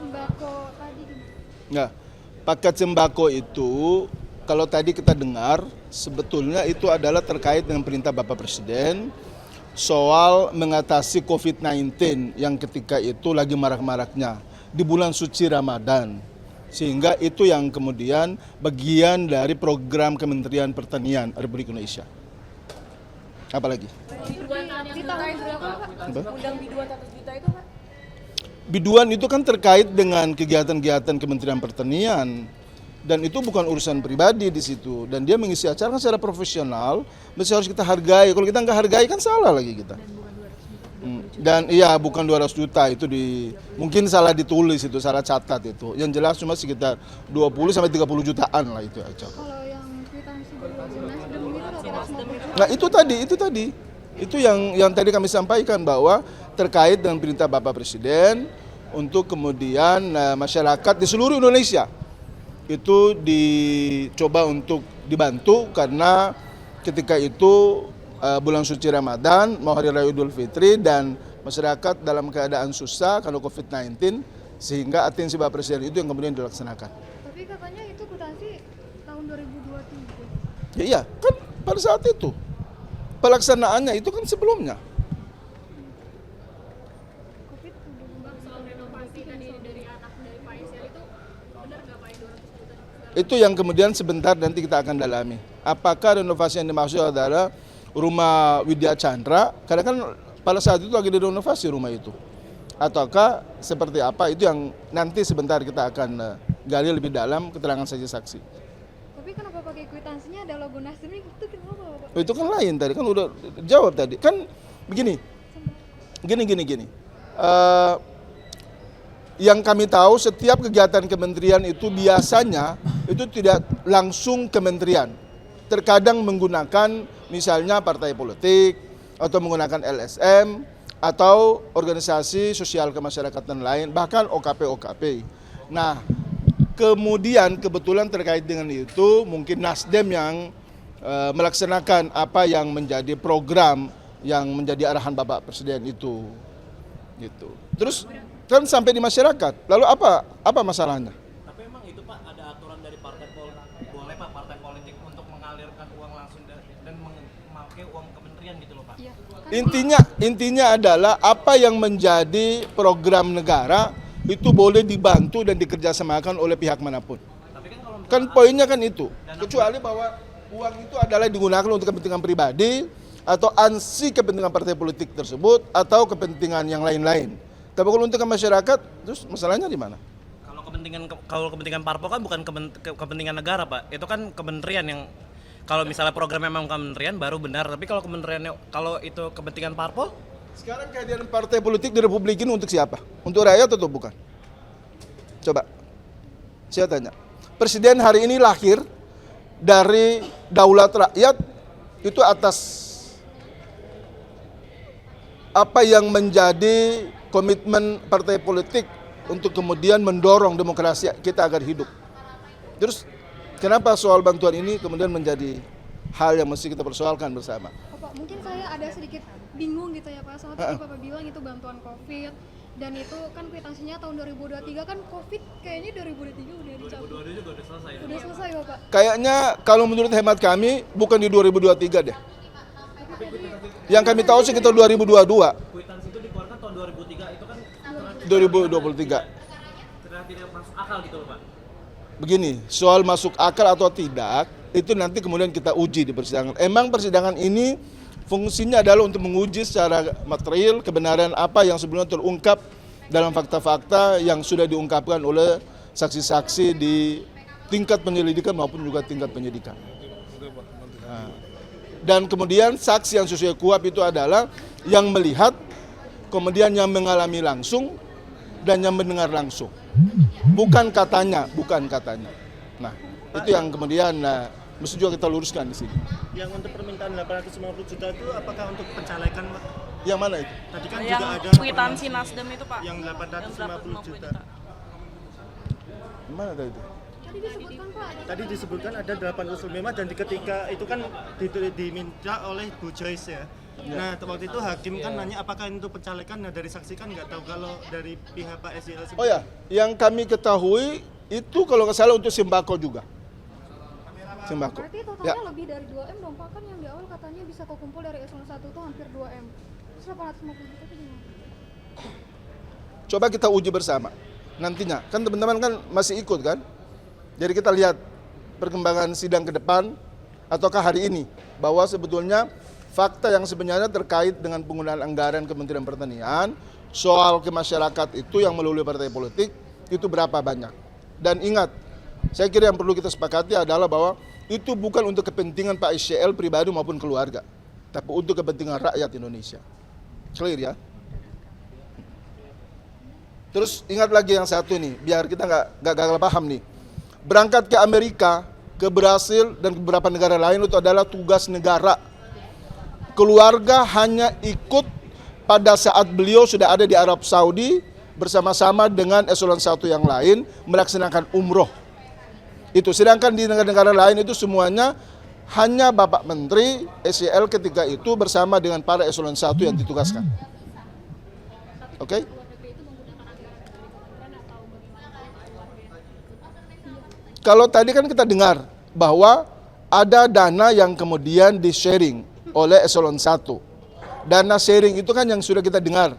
sembako tadi. Nah, paket sembako itu kalau tadi kita dengar sebetulnya itu adalah terkait dengan perintah Bapak Presiden soal mengatasi COVID-19 yang ketika itu lagi marak-maraknya di bulan suci Ramadan. Sehingga itu yang kemudian bagian dari program Kementerian Pertanian Republik Indonesia. Apalagi? Di tahun berapa Pak? Undang biduan 100 juta itu Pak? Biduan itu kan terkait dengan kegiatan-kegiatan Kementerian Pertanian dan itu bukan urusan pribadi di situ dan dia mengisi acara kan secara profesional, mesti harus kita hargai. Kalau kita nggak hargai kan salah lagi kita. Dan iya bukan 200 juta itu mungkin salah ditulis itu, salah catat itu. Yang jelas cuma sekitar 20 sampai 30 jutaan lah itu aja. Kalau yang kwitansi dari Nasdem itu 250. Nah, itu tadi. Itu yang tadi kami sampaikan bahwa terkait dengan perintah Bapak Presiden untuk kemudian masyarakat di seluruh Indonesia itu dicoba untuk dibantu karena ketika itu bulan suci Ramadan, mau hari raya Idul Fitri dan masyarakat dalam keadaan susah karena COVID-19 sehingga atensi Bapak Presiden itu yang kemudian dilaksanakan. Tapi katanya itu kwitansi tahun 2023. Ya iya, kan pada saat itu pelaksanaannya itu kan sebelumnya. Covid udah Soal renovasi tadi dari anak dari Pak Isel itu benar nggak Pak 200 juta? Itu yang kemudian sebentar nanti kita akan dalami. Apakah renovasi yang dimaksud adalah rumah Widya Chandra? Karena kan pada saat itu lagi direnovasi rumah itu. Ataukah seperti apa? Itu yang nanti sebentar kita akan gali lebih dalam keterangan saksi-saksi. Tapi kenapa pakai kwitansinya ada logo Nasdem itu kenapa Pak? Itu kan lain tadi kan udah jawab tadi. Kan begini. Gini. Yang kami tahu setiap kegiatan kementerian itu biasanya itu tidak langsung kementerian. Terkadang menggunakan misalnya partai politik atau menggunakan LSM atau organisasi sosial kemasyarakatan lain, bahkan OKP. Nah, kemudian kebetulan terkait dengan itu mungkin Nasdem yang melaksanakan apa yang menjadi program yang menjadi arahan Bapak Presiden itu. Gitu. Terus kan sampai di masyarakat. Lalu apa masalahnya? Tapi emang itu Pak ada aturan dari partai politik, boleh Pak partai politik untuk mengalirkan uang langsung dan memakai uang kementerian gitu loh Pak? Iya. Intinya adalah apa yang menjadi program negara itu boleh dibantu dan dikerjasamakan oleh pihak manapun. Tapi kan kalau Kan poinnya kan itu. Kecuali bahwa uang itu adalah digunakan untuk kepentingan pribadi atau ansi kepentingan partai politik tersebut atau kepentingan yang lain-lain. Tapi kalau untuk masyarakat, terus masalahnya di mana? kalau kepentingan parpol kan bukan kepentingan negara Pak. Itu kan kementerian yang kalau misalnya program memang kementerian baru benar. Tapi kalau kementerian kalau itu kepentingan parpol? Sekarang kehadiran partai politik di Republik ini untuk siapa? Untuk rakyat atau bukan? Coba, saya tanya. Presiden hari ini lahir dari daulat rakyat itu atas apa yang menjadi komitmen partai politik untuk kemudian mendorong demokrasi kita agar hidup. Terus kenapa soal bantuan ini kemudian menjadi hal yang mesti kita persoalkan bersama? Pak, mungkin saya ada sedikit bingung gitu ya Pak. Soal tadi Bapak bilang itu bantuan Covid dan itu kan kwitansinya tahun 2023 kan Covid kayaknya 2023 udah dicabut. 2022 juga udah selesai ya? Udah selesai Bapak. Kayaknya kalau menurut hemat kami bukan di 2023 deh. Yang kami tahu sekitar 2022, Kwitansi itu dikeluarkan tahun 2003 itu kan 2023. tidak masuk akal gitu loh Pak. Begini, soal masuk akal atau tidak, itu nanti kemudian kita uji di persidangan. Emang persidangan ini fungsinya adalah untuk menguji secara material kebenaran apa yang sebelumnya terungkap dalam fakta-fakta yang sudah diungkapkan oleh saksi-saksi di tingkat penyelidikan maupun juga tingkat penyidikan. Nah, dan kemudian saksi yang sesuai KUHP itu adalah yang melihat, kemudian yang mengalami langsung, dan yang mendengar langsung. Bukan katanya. Nah, itu yang kemudian mesti juga kita luruskan di sini. Yang untuk permintaan 850 juta itu apakah untuk pencalekan Pak? Yang mana itu? Tadi kan Yang juga ada kwitansi Nasdem itu Pak. yang 850 juta. Mana tadi itu? Tadi disebutkan Pak. Tadi disebutkan ada 800 memang dan ketika itu kan diminta oleh Bu Joyce ya. Nah, waktu itu hakim kan nanya apakah untuk pencalekan, nah dari saksi kan nggak tahu kalau dari pihak Pak SYL Oh ya, yang kami ketahui itu kalau nggak salah untuk sembako juga. Sembako. Berarti Ya. totalnya lebih dari 2M dong Pak, kan yang di awal katanya bisa kekumpul dari eselon 1 tuh hampir 2M. Terus 850 juta itu gimana? Coba kita uji bersama nantinya. Kan teman-teman kan masih ikut kan? Jadi kita lihat perkembangan sidang ke depan ataukah hari ini bahwa sebetulnya fakta yang sebenarnya terkait dengan penggunaan anggaran Kementerian Pertanian soal ke masyarakat itu yang melalui partai politik itu berapa banyak. Dan ingat, saya kira yang perlu kita sepakati adalah bahwa itu bukan untuk kepentingan Pak SYL pribadi maupun keluarga, tapi untuk kepentingan rakyat Indonesia. Clear ya? Terus ingat lagi yang satu nih, biar kita nggak gagal paham nih. Berangkat ke Amerika, ke Brasil, dan ke beberapa negara lain itu adalah tugas negara. Keluarga hanya ikut pada saat beliau sudah ada di Arab Saudi bersama-sama dengan eselon 1 yang lain melaksanakan umroh. Itu sedangkan di negara-negara lain itu semuanya hanya Bapak Menteri SYL ketika itu bersama dengan para eselon 1 yang ditugaskan. Oke? Kalau tadi kan kita dengar bahwa ada dana yang kemudian di-sharing oleh eselon 1. Dana sharing itu kan yang sudah kita dengar.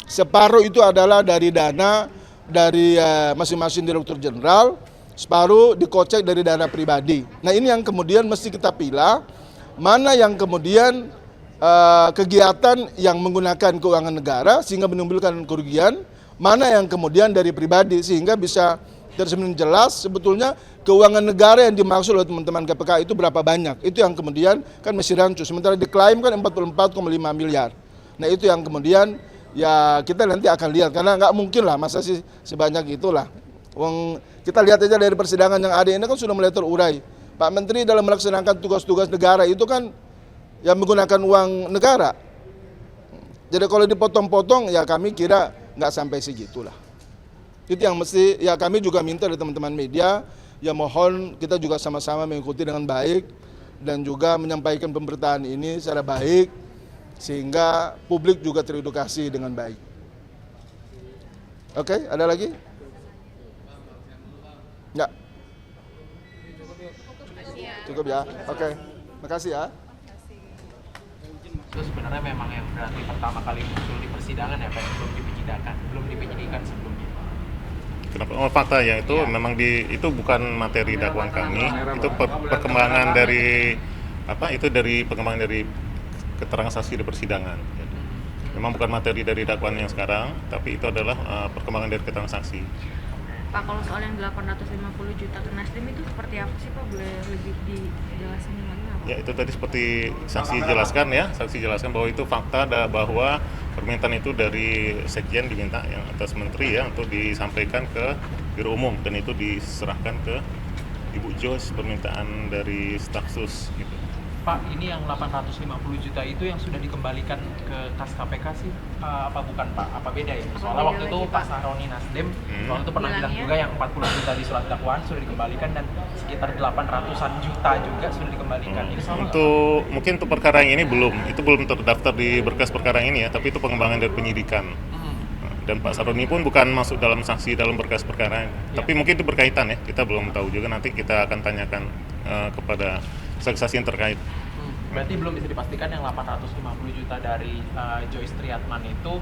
Separuh itu adalah dari dana dari masing-masing direktur jenderal, separuh dikocek dari dana pribadi. Nah ini yang kemudian mesti kita pilih, mana yang kemudian kegiatan yang menggunakan keuangan negara sehingga menimbulkan kerugian, mana yang kemudian dari pribadi sehingga bisa tercermin jelas sebetulnya keuangan negara yang dimaksud oleh teman-teman KPK itu berapa banyak. Itu yang kemudian kan mesti rancu. Sementara diklaim kan 44,5 miliar. Nah itu yang kemudian ya kita nanti akan lihat karena nggak mungkin lah masa sih sebanyak itulah. Kita lihat aja dari persidangan yang ada ini kan sudah mulai terurai. Pak Menteri dalam melaksanakan tugas-tugas negara itu kan yang menggunakan uang negara. Jadi kalau dipotong-potong ya kami kira nggak sampai segitulah. Itu yang mesti ya kami juga minta dari teman-teman media ya mohon kita juga sama-sama mengikuti dengan baik dan juga menyampaikan pemberitaan ini secara baik sehingga publik juga teredukasi dengan baik. Oke, ada lagi? Enggak. Cukup ya. Oke. Makasih ya. Itu sebenarnya memang yang berarti pertama kali muncul di persidangan ya Pak, belum dipenyidikan sebelumnya. Kenapa? Oh, fakta ya itu memang itu bukan materi dakwaan kami, itu perkembangan dari dari perkembangan dari keterangan saksi di persidangan. Memang bukan materi dari dakwaan yang sekarang, tapi itu adalah perkembangan dari keterangan saksi. Pak, kalau soal yang 850 juta ke Nasdem itu seperti apa sih Pak? Boleh lebih dijelasin lagi nggak Pak? Ya itu tadi seperti saksi jelaskan ya, saksi jelaskan bahwa itu fakta bahwa permintaan itu dari sekjen diminta yang atas menteri ya untuk disampaikan ke Biro Umum dan itu diserahkan ke Ibu Jos permintaan dari staf sus gitu. Pak, ini yang 850 juta itu yang sudah dikembalikan ke kas KPK sih apa bukan Pak? Apa beda ya? Soalnya waktu itu Pak Sahroni Nasdem waktu itu pernah bilang juga yang 40 juta di surat dakwaan sudah dikembalikan dan sekitar 800-an juta juga sudah dikembalikan. Ini sama Mungkin untuk perkara yang ini itu belum terdaftar di berkas perkara ini ya, tapi itu pengembangan dari penyidikan. Dan Pak Sahroni pun bukan masuk dalam saksi dalam berkas perkara ini. Tapi mungkin itu berkaitan ya, kita belum tahu juga, nanti kita akan tanyakan kepada saksi-saksi yang terkait. Berarti belum bisa dipastikan yang 850 juta dari Joyce Triatman itu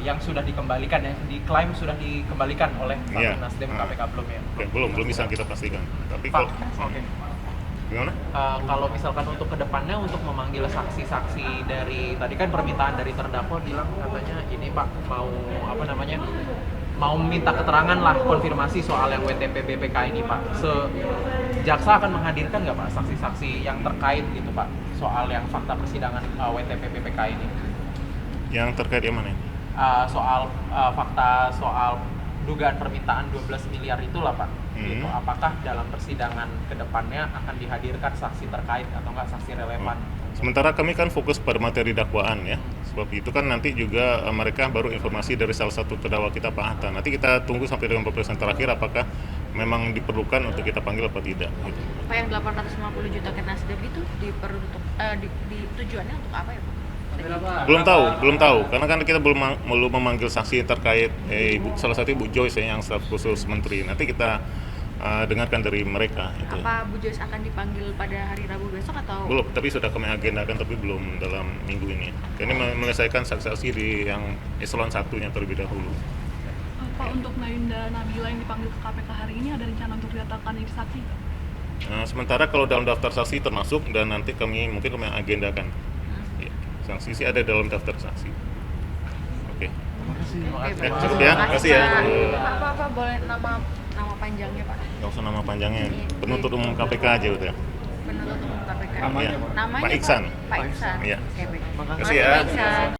yang sudah dikembalikan ya, diklaim sudah dikembalikan oleh Pak Nasdem KPK belum ya? Belum bisa kita pastikan. Tapi Pak, kalau gimana? Kalau misalkan untuk kedepannya untuk memanggil saksi-saksi dari tadi kan permintaan dari terdakwa bilang katanya ini Pak mau minta keterangan lah konfirmasi soal yang WTP BPK ini Pak. Jaksa akan menghadirkan nggak Pak saksi-saksi yang terkait gitu Pak soal yang fakta persidangan WTP BPK ini? Yang terkait yang mana? Soal fakta soal dugaan permintaan 12 miliar itulah Pak. Gitu. Apakah dalam persidangan kedepannya akan dihadirkan saksi terkait atau enggak saksi relevan? Sementara kami kan fokus pada materi dakwaan ya. Sebab itu kan nanti juga mereka baru informasi dari salah satu terdakwa kita Pak Hatta. Nanti kita tunggu sampai dengan pemeriksaan terakhir apakah memang diperlukan untuk kita panggil atau tidak. Gitu. Pak, yang 850 juta ke Nasdem itu tujuannya untuk apa ya Pak? Belum tahu, karena kan kita belum memanggil saksi terkait salah satu Ibu Joyce yang staf khusus menteri. Nanti kita dengarkan dari mereka. Itu. Apa Bu Joyce akan dipanggil pada hari Rabu besok atau? Belum, tapi sudah kami agendakan, tapi belum dalam minggu ini. Ini menyelesaikan saksi-saksi di yang eselon 1-nya terlebih dahulu. Pak, untuk Nainda Nabila yang dipanggil ke KPK hari ini ada rencana untuk didatangkan jadi saksi? Sementara kalau dalam daftar saksi termasuk, dan nanti mungkin kami agendakan. Ya, saksi sih ada dalam daftar saksi. Oke. Oke, Pak. Cukup ya, terima kasih ya. Pak, boleh nama panjangnya Pak? Nggak usah nama panjangnya, penuntut umum KPK aja udah. Penuntut umum KPK. Namanya? Namanya Pak Iksan. Pak Iksan. Iya. Oke, baik. Terima kasih ya. Pak Iksan.